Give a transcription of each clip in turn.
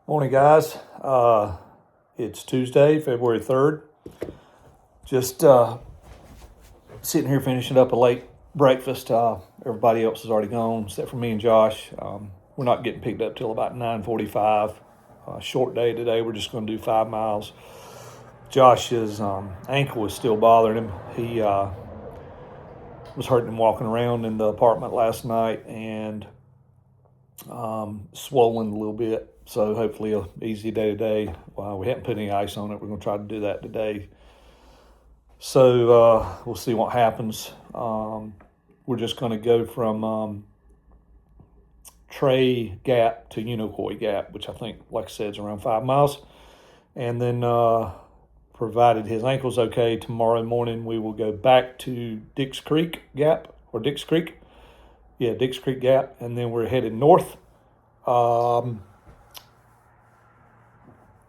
Morning, guys. It's Tuesday, February 3rd. Just sitting here finishing up a late breakfast. Everybody else is already gone except for me and Josh. We're not getting picked up till about 9:45. Short day today. We're just going to do 5 miles. Josh's ankle is still bothering him. He was hurting him walking around in the apartment last night and swollen a little bit. So hopefully an easy day today. We haven't put any ice on it. We're going to try to do that today. So we'll see what happens. We're just going to go from Trey Gap to Unicoi Gap, which I think, like I said, is around 5 miles. And then provided his ankle's okay, tomorrow morning we will go back to Dix Creek Gap, or Dix Creek. Yeah, Dix Creek Gap. And then we're headed north.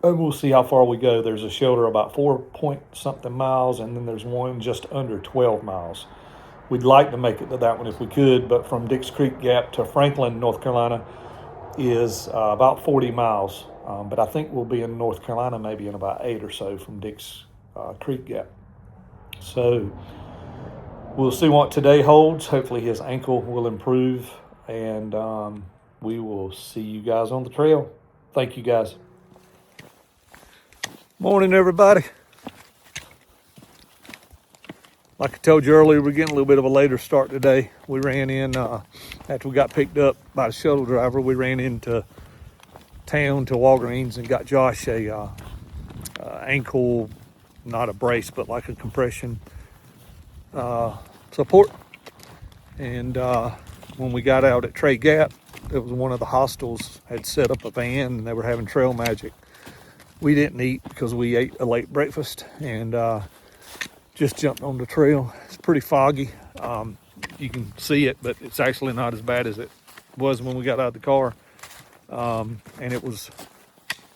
And we'll see how far we go. There's a shoulder about 4-point-something miles, and then there's one just under 12 miles. We'd like to make it to that one if we could, but from Dix Creek Gap to Franklin, North Carolina is about 40 miles. But I think we'll be in North Carolina maybe in about 8 or so from Dix Creek Gap. So we'll see what today holds. Hopefully his ankle will improve, and we will see you guys on the trail. Thank you, guys. Morning, everybody. Like I told you earlier, we're getting a little bit of a later start today. We ran in, after we got picked up by the shuttle driver, we ran into town to Walgreens and got Josh a ankle, not a brace, but like a compression support. And when we got out at Trey Gap, it was one of the hostels had set up a van and they were having trail magic. We didn't eat because we ate a late breakfast and just jumped on the trail. It's pretty foggy. You can see it, but it's actually not as bad as it was when we got out of the car. And it was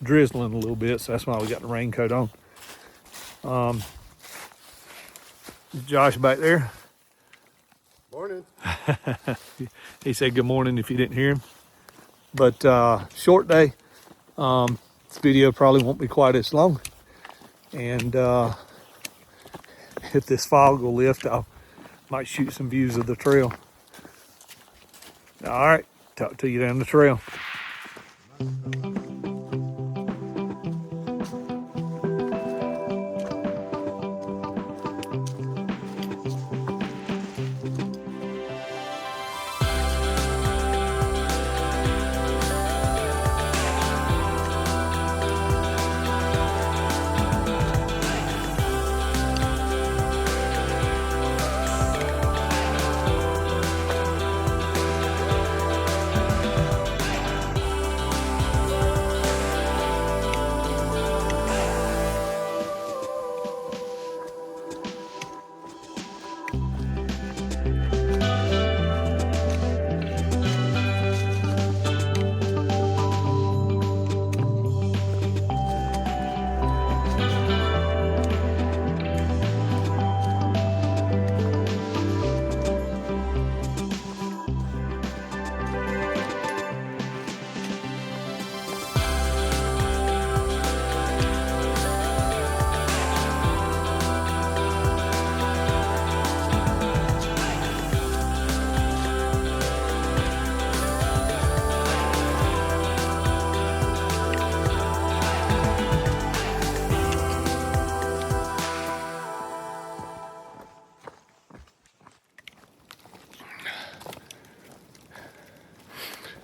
drizzling a little bit, so that's why we got the raincoat on. Josh back there. Morning. He said good morning if you didn't hear him. But short day. This video probably won't be quite as long. And if this fog will lift, I might shoot some views of the trail. All right, talk to you down the trail.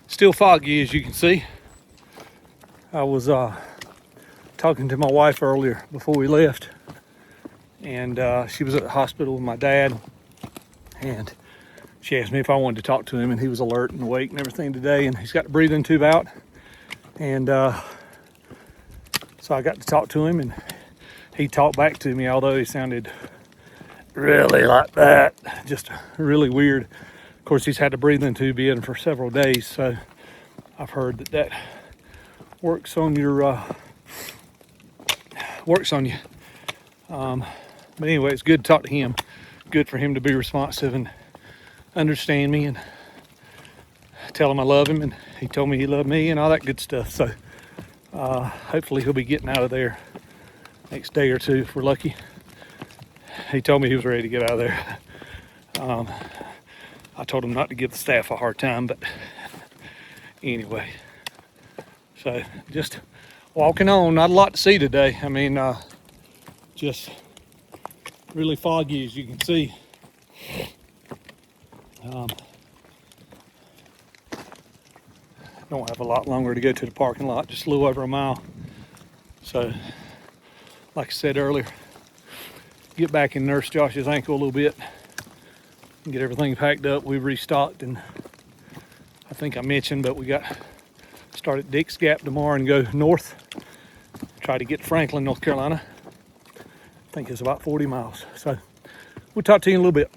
Still foggy, as you can see. I was talking to my wife earlier before we left, and she was at the hospital with my dad, and she asked me if I wanted to talk to him, and he was alert and awake and everything today, and he's got the breathing tube out, and so I got to talk to him, and he talked back to me, although he sounded really like that, just really weird. Of course, he's had the breathing tube in for several days, so I've heard that works on your works on you. But anyway, it's good to talk to him. Good for him to be responsive and understand me and tell him I love him, and he told me he loved me and all that good stuff. So Hopefully he'll be getting out of there next day or two if we're lucky. He told me he was ready to get out of there. I told him not to give the staff a hard time, but anyway. So just walking on, not a lot to see today. I mean, just really foggy, as you can see. Don't have a lot longer to go to the parking lot, just a little over a mile. So, like I said earlier, get back and nurse Josh's ankle a little bit and get everything packed up. We've restocked, and I think I mentioned, but we got start at Dix Gap tomorrow and go north. Try to get to Franklin, North Carolina. I think it's about 40 miles. So we'll talk to you in a little bit.